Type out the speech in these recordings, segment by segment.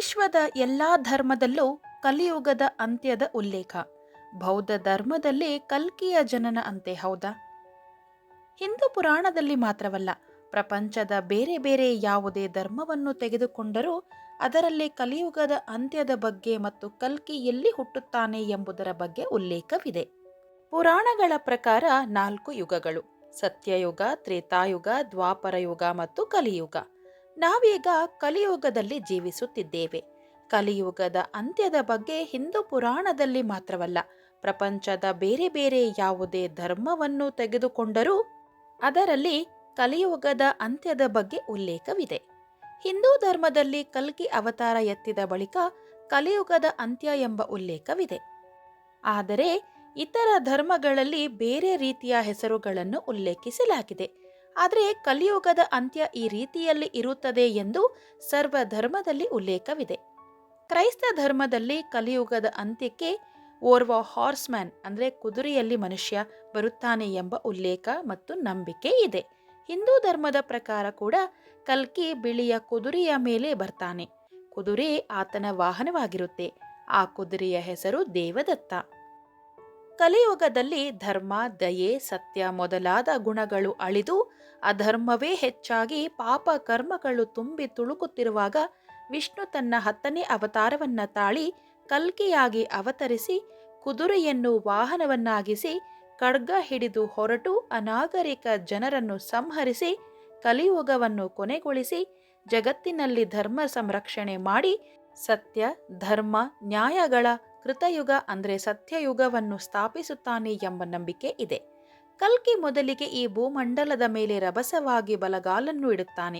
ವಿಶ್ವದ ಎಲ್ಲಾ ಧರ್ಮದಲ್ಲೂ ಕಲಿಯುಗದ ಅಂತ್ಯದ ಉಲ್ಲೇಖ. ಬೌದ್ಧ ಧರ್ಮದಲ್ಲಿ ಕಲ್ಕಿಯ ಜನನ ಅಂತೆ, ಹೌದಾ? ಹಿಂದೂ ಪುರಾಣದಲ್ಲಿ ಮಾತ್ರವಲ್ಲ, ಪ್ರಪಂಚದ ಬೇರೆ ಬೇರೆ ಯಾವುದೇ ಧರ್ಮವನ್ನು ತೆಗೆದುಕೊಂಡರೂ ಅದರಲ್ಲಿ ಕಲಿಯುಗದ ಅಂತ್ಯದ ಬಗ್ಗೆ ಮತ್ತು ಕಲ್ಕಿ ಎಲ್ಲಿ ಹುಟ್ಟುತ್ತಾನೆ ಎಂಬುದರ ಬಗ್ಗೆ ಉಲ್ಲೇಖವಿದೆ. ಪುರಾಣಗಳ ಪ್ರಕಾರ 4 ಯುಗಗಳು: ಸತ್ಯಯುಗ, ತ್ರೇತಾಯುಗ, ದ್ವಾಪರ ಯುಗ ಮತ್ತು ಕಲಿಯುಗ. ನಾವೀಗ ಕಲಿಯುಗದಲ್ಲಿ ಜೀವಿಸುತ್ತಿದ್ದೇವೆ. ಕಲಿಯುಗದ ಅಂತ್ಯದ ಬಗ್ಗೆ ಹಿಂದೂ ಪುರಾಣದಲ್ಲಿ ಮಾತ್ರವಲ್ಲ, ಪ್ರಪಂಚದ ಬೇರೆ ಬೇರೆ ಯಾವುದೇ ಧರ್ಮವನ್ನು ತೆಗೆದುಕೊಂಡರೂ ಅದರಲ್ಲಿ ಕಲಿಯುಗದ ಅಂತ್ಯದ ಬಗ್ಗೆ ಉಲ್ಲೇಖವಿದೆ. ಹಿಂದೂ ಧರ್ಮದಲ್ಲಿ ಕಲ್ಕಿ ಅವತಾರ ಎತ್ತಿದ ಬಳಿಕ ಕಲಿಯುಗದ ಅಂತ್ಯ ಎಂಬ ಉಲ್ಲೇಖವಿದೆ. ಆದರೆ ಇತರ ಧರ್ಮಗಳಲ್ಲಿ ಬೇರೆ ರೀತಿಯ ಹೆಸರುಗಳನ್ನು ಉಲ್ಲೇಖಿಸಲಾಗಿದೆ. ಆದರೆ ಕಲಿಯುಗದ ಅಂತ್ಯ ಈ ರೀತಿಯಲ್ಲಿ ಇರುತ್ತದೆ ಎಂದು ಸರ್ವ ಧರ್ಮದಲ್ಲಿ ಉಲ್ಲೇಖವಿದೆ. ಕ್ರೈಸ್ತ ಧರ್ಮದಲ್ಲಿ ಕಲಿಯುಗದ ಅಂತ್ಯಕ್ಕೆ ಓರ್ವ ಹಾರ್ಸ್ಮ್ಯಾನ್ ಅಂದರೆ ಕುದುರೆಯಲ್ಲಿ ಮನುಷ್ಯ ಬರುತ್ತಾನೆ ಎಂಬ ಉಲ್ಲೇಖ ಮತ್ತು ನಂಬಿಕೆ ಇದೆ. ಹಿಂದೂ ಧರ್ಮದ ಪ್ರಕಾರ ಕೂಡ ಕಲ್ಕಿ ಬಿಳಿಯ ಕುದುರೆಯ ಮೇಲೆ ಬರ್ತಾನೆ. ಕುದುರೆ ಆತನ ವಾಹನವಾಗಿರುತ್ತೆ. ಆ ಕುದುರೆಯ ಹೆಸರು ದೇವದತ್ತ. ಕಲಿಯುಗದಲ್ಲಿ ಧರ್ಮ, ದಯೆ, ಸತ್ಯ ಮೊದಲಾದ ಗುಣಗಳು ಅಳಿದು ಅಧರ್ಮವೇ ಹೆಚ್ಚಾಗಿ ಪಾಪ ಕರ್ಮಗಳು ತುಂಬಿ ತುಳುಕುತ್ತಿರುವಾಗ ವಿಷ್ಣು ತನ್ನ 10ನೇ ಅವತಾರವನ್ನ ತಾಳಿ ಕಲ್ಕಿಯಾಗಿ ಅವತರಿಸಿ ಕುದುರೆಯನ್ನು ವಾಹನವನ್ನಾಗಿಸಿ ಖಡ್ಗ ಹಿಡಿದು ಹೊರಟು ಅನಾಗರಿಕ ಜನರನ್ನು ಸಂಹರಿಸಿ ಕಲಿಯುಗವನ್ನು ಕೊನೆಗೊಳಿಸಿ ಜಗತ್ತಿನಲ್ಲಿ ಧರ್ಮ ಸಂರಕ್ಷಣೆ ಮಾಡಿ ಸತ್ಯ, ಧರ್ಮ, ನ್ಯಾಯಗಳ ಕೃತಯುಗ ಅಂದರೆ ಸತ್ಯಯುಗವನ್ನು ಸ್ಥಾಪಿಸುತ್ತಾನೆ ಎಂಬ ನಂಬಿಕೆ ಇದೆ. ಕಲ್ಕಿ ಮೊದಲಿಗೆ ಈ ಭೂಮಂಡಲದ ಮೇಲೆ ರಭಸವಾಗಿ ಬಲಗಾಲನ್ನು ಇಡುತ್ತಾನೆ.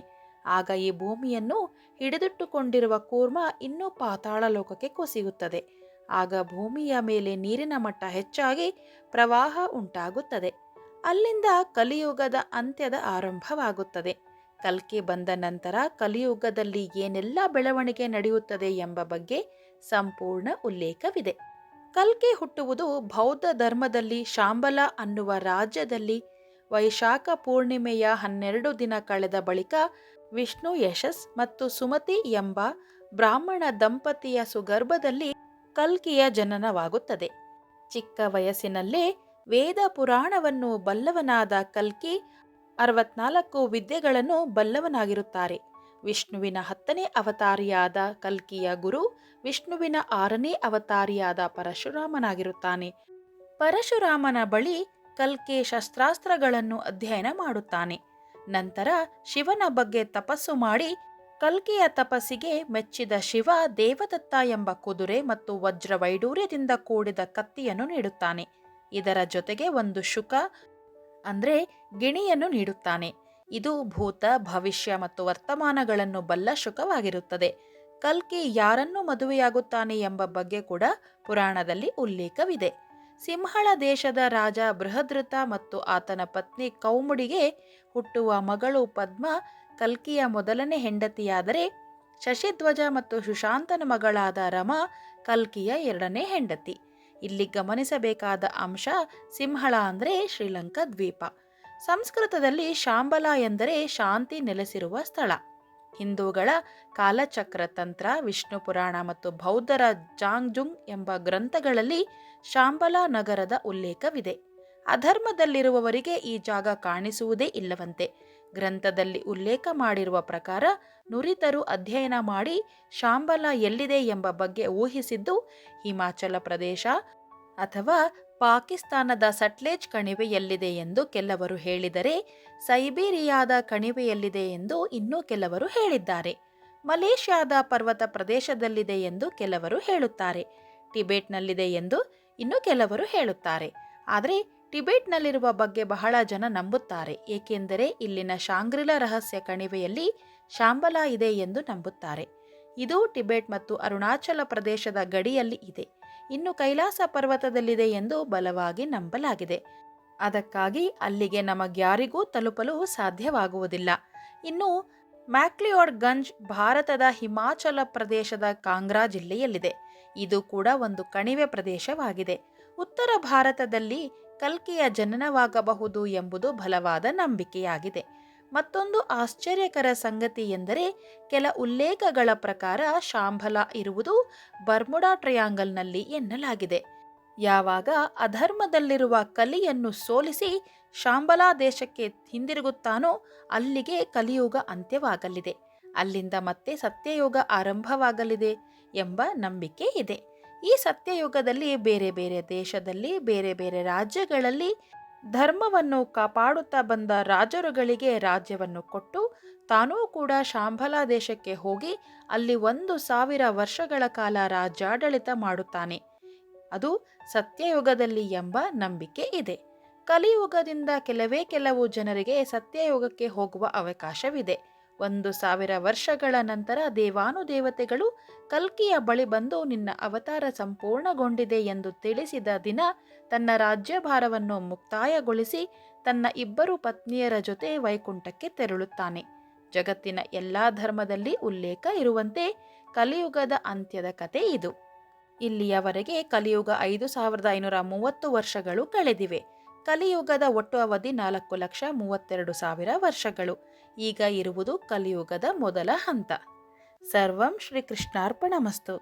ಆಗ ಈ ಭೂಮಿಯನ್ನು ಹಿಡಿದಿಟ್ಟುಕೊಂಡಿರುವ ಕೂರ್ಮ ಇನ್ನೂ ಪಾತಾಳ ಲೋಕಕ್ಕೆ ಕುಸಿಯುತ್ತದೆ. ಆಗ ಭೂಮಿಯ ಮೇಲೆ ನೀರಿನ ಮಟ್ಟ ಹೆಚ್ಚಾಗಿ ಪ್ರವಾಹ ಉಂಟಾಗುತ್ತದೆ. ಅಲ್ಲಿಂದ ಕಲಿಯುಗದ ಅಂತ್ಯದ ಆರಂಭವಾಗುತ್ತದೆ. ಕಲ್ಕಿ ಬಂದ ನಂತರ ಕಲಿಯುಗದಲ್ಲಿ ಏನೆಲ್ಲ ಬೆಳವಣಿಗೆ ನಡೆಯುತ್ತದೆ ಎಂಬ ಬಗ್ಗೆ ಸಂಪೂರ್ಣ ಉಲ್ಲೇಖವಿದೆ. ಕಲ್ಕಿ ಹುಟ್ಟುವುದು ಬೌದ್ಧ ಧರ್ಮದಲ್ಲಿ ಶಾಂಬಲ ಅನ್ನುವ ರಾಜ್ಯದಲ್ಲಿ ವೈಶಾಖ ಪೂರ್ಣಿಮೆಯ 12 ದಿನ ಕಳೆದ ಬಳಿಕ ವಿಷ್ಣು ಯಶಸ್ ಮತ್ತು ಸುಮತಿ ಎಂಬ ಬ್ರಾಹ್ಮಣ ದಂಪತಿಯ ಸುಗರ್ಭದಲ್ಲಿ ಕಲ್ಕಿಯ ಜನನವಾಗುತ್ತದೆ. ಚಿಕ್ಕ ವಯಸ್ಸಿನಲ್ಲೇ ವೇದ ಪುರಾಣವನ್ನು ಬಲ್ಲವನಾದ ಕಲ್ಕಿ 64 ವಿದ್ಯೆಗಳನ್ನು ಬಲ್ಲವನಾಗಿರುತ್ತಾರೆ. ವಿಷ್ಣುವಿನ 10ನೇ ಅವತಾರಿಯಾದ ಕಲ್ಕಿಯ ಗುರು ವಿಷ್ಣುವಿನ 6ನೇ ಅವತಾರಿಯಾದ ಪರಶುರಾಮನಾಗಿರುತ್ತಾನೆ. ಪರಶುರಾಮನ ಬಳಿ ಕಲ್ಕಿ ಶಸ್ತ್ರಾಸ್ತ್ರಗಳನ್ನು ಅಧ್ಯಯನ ಮಾಡುತ್ತಾನೆ. ನಂತರ ಶಿವನ ಬಗ್ಗೆ ತಪಸ್ಸು ಮಾಡಿ ಕಲ್ಕಿಯ ತಪಸ್ಸಿಗೆ ಮೆಚ್ಚಿದ ಶಿವ ದೇವದತ್ತ ಎಂಬ ಕುದುರೆ ಮತ್ತು ವಜ್ರ ವೈಡೂರ್ಯದಿಂದ ಕೂಡಿದ ಕತ್ತಿಯನ್ನು ನೀಡುತ್ತಾನೆ. ಇದರ ಜೊತೆಗೆ ಒಂದು ಶುಕ ಅಂದರೆ ಗಿಣಿಯನ್ನು ನೀಡುತ್ತಾನೆ. ಇದು ಭೂತ, ಭವಿಷ್ಯ ಮತ್ತು ವರ್ತಮಾನಗಳನ್ನು ಬಲ್ಲ ಶುಕವಾಗಿರುತ್ತದೆ. ಕಲ್ಕಿ ಯಾರನ್ನು ಮದುವೆಯಾಗುತ್ತಾನೆ ಎಂಬ ಬಗ್ಗೆ ಕೂಡ ಪುರಾಣದಲ್ಲಿ ಉಲ್ಲೇಖವಿದೆ. ಸಿಂಹಳ ದೇಶದ ರಾಜ ಬೃಹದ್ರಥ ಮತ್ತು ಆತನ ಪತ್ನಿ ಕೌಮುಡಿಗೆ ಹುಟ್ಟುವ ಮಗಳು ಪದ್ಮ ಕಲ್ಕಿಯ ಮೊದಲನೇ ಹೆಂಡತಿಯಾದರೆ, ಶಶಿಧ್ವಜ ಮತ್ತು ಸುಶಾಂತನ ಮಗಳಾದ ರಮಾ ಕಲ್ಕಿಯ 2ನೇ ಹೆಂಡತಿ. ಇಲ್ಲಿ ಗಮನಿಸಬೇಕಾದ ಅಂಶ ಸಿಂಹಳ ಅಂದರೆ ಶ್ರೀಲಂಕಾ ದ್ವೀಪ. ಸಂಸ್ಕೃತದಲ್ಲಿ ಶಾಂಬಲ ಎಂದರೆ ಶಾಂತಿ ನೆಲೆಸಿರುವ ಸ್ಥಳ. ಹಿಂದೂಗಳ ಕಾಲಚಕ್ರ ತಂತ್ರ, ವಿಷ್ಣು ಪುರಾಣ ಮತ್ತು ಬೌದ್ಧರ ಜಾಂಗ್ಜುಂಗ್ ಎಂಬ ಗ್ರಂಥಗಳಲ್ಲಿ ಶಾಂಬಲ ನಗರದ ಉಲ್ಲೇಖವಿದೆ. ಅಧರ್ಮದಲ್ಲಿರುವವರಿಗೆ ಈ ಜಾಗ ಕಾಣಿಸುವುದೇ ಇಲ್ಲವಂತೆ. ಗ್ರಂಥದಲ್ಲಿ ಉಲ್ಲೇಖ ಮಾಡಿರುವ ಪ್ರಕಾರ ನುರಿತರು ಅಧ್ಯಯನ ಮಾಡಿ ಶಾಂಬಲ ಎಲ್ಲಿದೆ ಎಂಬ ಬಗ್ಗೆ ಊಹಿಸಿದ್ದು ಹಿಮಾಚಲ ಪ್ರದೇಶ ಅಥವಾ ಪಾಕಿಸ್ತಾನದ ಸಟ್ಲೇಜ್ ಕಣಿವೆಯಲ್ಲಿದೆ ಎಂದು ಕೆಲವರು ಹೇಳಿದರೆ, ಸೈಬೀರಿಯಾದ ಕಣಿವೆಯಲ್ಲಿದೆ ಎಂದು ಇನ್ನೂ ಕೆಲವರು ಹೇಳಿದ್ದಾರೆ. ಮಲೇಷ್ಯಾದ ಪರ್ವತ ಪ್ರದೇಶದಲ್ಲಿದೆ ಎಂದು ಕೆಲವರು ಹೇಳುತ್ತಾರೆ. ಟಿಬೆಟ್ನಲ್ಲಿದೆ ಎಂದು ಇನ್ನು ಕೆಲವರು ಹೇಳುತ್ತಾರೆ. ಆದರೆ ಟಿಬೆಟ್ನಲ್ಲಿರುವ ಬಗ್ಗೆ ಬಹಳ ಜನ ನಂಬುತ್ತಾರೆ, ಏಕೆಂದರೆ ಇಲ್ಲಿನ ಶಾಂಗ್ರಿಲಾ ರಹಸ್ಯ ಕಣಿವೆಯಲ್ಲಿ ಶಾಂಬಲ ಇದೆ ಎಂದು ನಂಬುತ್ತಾರೆ. ಇದು ಟಿಬೆಟ್ ಮತ್ತು ಅರುಣಾಚಲ ಪ್ರದೇಶದ ಗಡಿಯಲ್ಲಿ ಇದೆ. ಇನ್ನು ಕೈಲಾಸ ಪರ್ವತದಲ್ಲಿದೆ ಎಂದು ಬಲವಾಗಿ ನಂಬಲಾಗಿದೆ. ಅದಕ್ಕಾಗಿ ಅಲ್ಲಿಗೆ ನಮಗ್ಯಾರಿಗೂ ತಲುಪಲು ಸಾಧ್ಯವಾಗುವುದಿಲ್ಲ. ಇನ್ನು ಮ್ಯಾಕ್ಲಿಯೋಡ್ಗಂಜ್ ಭಾರತದ ಹಿಮಾಚಲ ಪ್ರದೇಶದ ಕಾಂಗ್ರಾ ಜಿಲ್ಲೆಯಲ್ಲಿದೆ. ಇದು ಕೂಡ ಒಂದು ಕಣಿವೆ ಪ್ರದೇಶವಾಗಿದೆ. ಉತ್ತರ ಭಾರತದಲ್ಲಿ ಕಲ್ಕಿಯ ಜನನವಾಗಬಹುದು ಎಂಬುದು ಬಲವಾದ ನಂಬಿಕೆಯಾಗಿದೆ. ಮತ್ತೊಂದು ಆಶ್ಚರ್ಯಕರ ಸಂಗತಿ ಎಂದರೆ ಕೆಲ ಉಲ್ಲೇಖಗಳ ಪ್ರಕಾರ ಶಾಂಬಲ ಇರುವುದು ಬರ್ಮುಡಾ ಟ್ರಯಾಂಗಲ್ನಲ್ಲಿ ಎನ್ನಲಾಗಿದೆ. ಯಾವಾಗ ಅಧರ್ಮದಲ್ಲಿರುವ ಕಲಿಯನ್ನು ಸೋಲಿಸಿ ಶಾಂಬಲಾ ದೇಶಕ್ಕೆ ಹಿಂದಿರುಗುತ್ತಾನೋ ಅಲ್ಲಿಗೆ ಕಲಿಯುಗ ಅಂತ್ಯವಾಗಲಿದೆ. ಅಲ್ಲಿಂದ ಮತ್ತೆ ಸತ್ಯಯುಗ ಆರಂಭವಾಗಲಿದೆ ಎಂಬ ನಂಬಿಕೆ ಇದೆ. ಈ ಸತ್ಯಯುಗದಲ್ಲಿ ಬೇರೆ ಬೇರೆ ದೇಶದಲ್ಲಿ ಬೇರೆ ಬೇರೆ ರಾಜ್ಯಗಳಲ್ಲಿ ಧರ್ಮವನ್ನು ಕಾಪಾಡುತ್ತಾ ಬಂದ ರಾಜರುಗಳಿಗೆ ರಾಜ್ಯವನ್ನು ಕೊಟ್ಟು ತಾನೂ ಕೂಡ ಶಾಂಬಲಾ ದೇಶಕ್ಕೆ ಹೋಗಿ ಅಲ್ಲಿ 1,000 ವರ್ಷಗಳ ಕಾಲ ರಾಜ್ಯಾಡಳಿತ ಮಾಡುತ್ತಾನೆ. ಅದು ಸತ್ಯಯುಗದಲ್ಲಿ ಎಂಬ ನಂಬಿಕೆ ಇದೆ. ಕಲಿಯುಗದಿಂದ ಕೆಲವು ಜನರಿಗೆ ಸತ್ಯಯುಗಕ್ಕೆ ಹೋಗುವ ಅವಕಾಶವಿದೆ. 1,000 ವರ್ಷಗಳ ನಂತರ ದೇವಾನುದೇವತೆಗಳು ಕಲ್ಕಿಯ ಬಳಿ ಬಂದು ನಿನ್ನ ಅವತಾರ ಸಂಪೂರ್ಣಗೊಂಡಿದೆ ಎಂದು ತಿಳಿಸಿದ ದಿನ ತನ್ನ ರಾಜ್ಯಭಾರವನ್ನು ಮುಕ್ತಾಯಗೊಳಿಸಿ ತನ್ನ 2 ಪತ್ನಿಯರ ಜೊತೆ ವೈಕುಂಠಕ್ಕೆ ತೆರಳುತ್ತಾನೆ. ಜಗತ್ತಿನ ಎಲ್ಲಾ ಧರ್ಮದಲ್ಲಿ ಉಲ್ಲೇಖ ಇರುವಂತೆ ಕಲಿಯುಗದ ಅಂತ್ಯದ ಕತೆ ಇದು. ಇಲ್ಲಿಯವರೆಗೆ ಕಲಿಯುಗ 5,530 ವರ್ಷಗಳು ಕಳೆದಿವೆ. ಕಲಿಯುಗದ ಒಟ್ಟು ಅವಧಿ 4,32,000 ವರ್ಷಗಳು. ಈಗ ಇರುವುದು ಕಲಿಯುಗದ ಮೊದಲ ಹಂತ. ಸರ್ವಂ ಶ್ರೀಕೃಷ್ಣಾರ್ಪಣಮಸ್ತು.